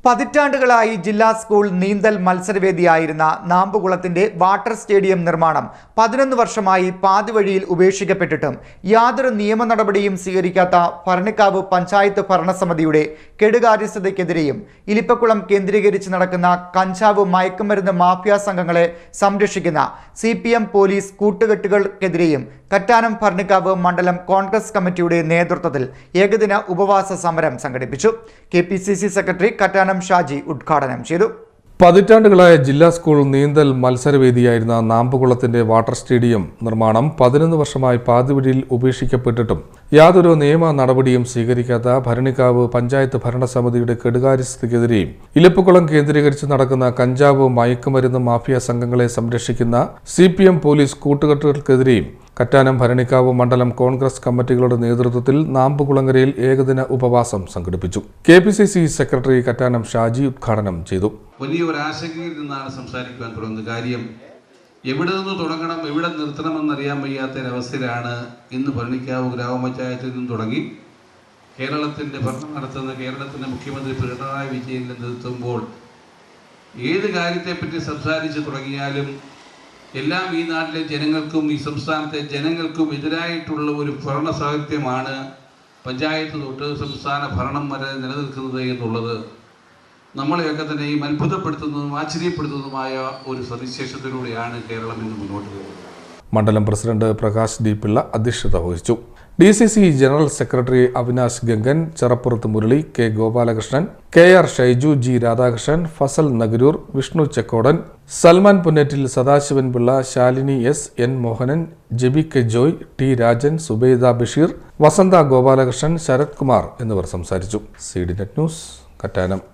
പതിറ്റാണ്ടുകളായി ജില്ലാ സ്കൂൾ നീന്തൽ മത്സരവേദിയായിരുന്ന നാമ്പുകുളത്തിന്റെ വാട്ടർ സ്റ്റേഡിയം നിർമ്മാണം 11 വർഷമായി പാതിവഴിയിൽ ഉപേക്ഷിക്കപ്പെട്ടിട്ടും യാതൊരു നിയമ നടപടിയും സ്വീകരിക്കാത്ത ഭരണിക്കാവ് പഞ്ചായത്ത് ഭരണസമിതിയുടെ കെടുകാര്യസ്ഥതയ്ക്കെതിരെയും ഇലിപ്പക്കുളം കേന്ദ്രീകരിച്ച് നടക്കുന്ന കഞ്ചാവ് മയക്കുമരുന്ന് മാഫിയ സംഘങ്ങളെ സംരക്ഷിക്കുന്ന CPM പോലീസ് കൂട്ടുകെട്ടുകൾക്കെതിരെയും കറ്റാനം ഭരണിക്കാവ് മണ്ഡലം കോൺഗ്രസ് കമ്മിറ്റിയുടെ നേതൃത്വത്തിൽ ഏകദിന ഉപവാസ സമരം സംഘടിപ്പിച്ചു. KPCC സെക്രട്ടറി കറ്റാനം ഷാജി ഉദ്ഘാടനം ചെയ്തു. പതിറ്റാണ്ടുകളായ ജില്ലാ സ്കൂൾ നീന്തൽ മത്സരവേദിയായിരുന്ന നാമ്പുകുളത്തിന്റെ വാട്ടർ സ്റ്റേഡിയം നിർമ്മാണം 11 വർഷമായി പാതിവഴിയിൽ ഉപേക്ഷിക്കപ്പെട്ടിട്ടും യാതൊരു നിയമ നടപടിയും സ്വീകരിക്കാത്ത ഭരണിക്കാവ് പഞ്ചായത്ത് ഭരണസമിതിയുടെ കെടുകാര്യസ്ഥതയ്ക്കെതിരെയും ഇലിപ്പക്കുളം കേന്ദ്രീകരിച്ച് നടക്കുന്ന കഞ്ചാവ് മയക്കുമരുന്ന് മാഫിയ സംഘങ്ങളെ സംരക്ഷിക്കുന്ന CPM പോലീസ് കൂട്ടുകെട്ടുകൾക്കെതിരെയും കറ്റാനം ഭരണിക്കാവ് മണ്ഡലം കോൺഗ്രസ് കമ്മിറ്റികളുടെ നേതൃത്വത്തിൽ നാമ്പുകുളങ്ങരയിൽ ഏകദിന ഉപവാസം സംഘടിപ്പിച്ചു. KPCC സെക്രട്ടറി കറ്റാനം ഷാജി ഉദ്ഘാടനം ചെയ്തു. വലിയൊരു ആശങ്കയിൽ നിന്നാണ് സംസാരിക്കുവാൻ തുടങ്ങുന്നത്. കാര്യം എവിടെ നിന്ന് തുടങ്ങണം, എവിടെ നിർത്തണമെന്നറിയാൻ വയ്യാത്തൊരവസ്ഥയിലാണ് ഇന്ന് ഭരണിക്കാവ് ഗ്രാമപഞ്ചായത്തിൽ നിന്നും തുടങ്ങി കേരളത്തിൻ്റെ ഭരണം നടത്തുന്ന കേരളത്തിൻ്റെ മുഖ്യമന്ത്രി പിണറായി വിജയൻ്റെ നേതൃത്വമ്പോൾ ഏത് കാര്യത്തെപ്പറ്റി സംസാരിച്ച് തുടങ്ങിയാലും എല്ലാം ഈ നാട്ടിലെ ജനങ്ങൾക്കും ഈ സംസ്ഥാനത്തെ ജനങ്ങൾക്കും എതിരായിട്ടുള്ള ഒരു ഭരണ സാഹിത്യമാണ് പഞ്ചായത്ത് തൊട്ട് സംസ്ഥാന ഭരണം വരെ നിലനിൽക്കുന്നത് എന്നുള്ളത് നമ്മളെയൊക്കെ തന്നെയും അത്ഭുതപ്പെടുത്തുന്നതും ആശ്ചര്യപ്പെടുത്തുന്നതുമായ ഒരു സവിശേഷതയിലൂടെയാണ് കേരളം ഇന്ന് മുന്നോട്ട് പോകുന്നത്. മണ്ഡലം പ്രസിഡന്റ് പ്രകാശ് D. പിള്ള അധ്യക്ഷത വഹിച്ചു. DCC general secretary Avinash Gangan, Cherappurath Murali, K. Gopalakrishnan, KR Shaiju, G. Radhakrishnan, Fazal Nagaroor, Vishnu Chekkodan, Salman Punnettil, Sadasivan Pillai, Shalini S. N. Mohanan, Jebi K. Joy, T. Rajan, Zubaida Basheer, Vasantha Gopalakrishnan, Sarath Kumar എന്നിവർ സംസാരിച്ചു. CDNet news, Kattanam.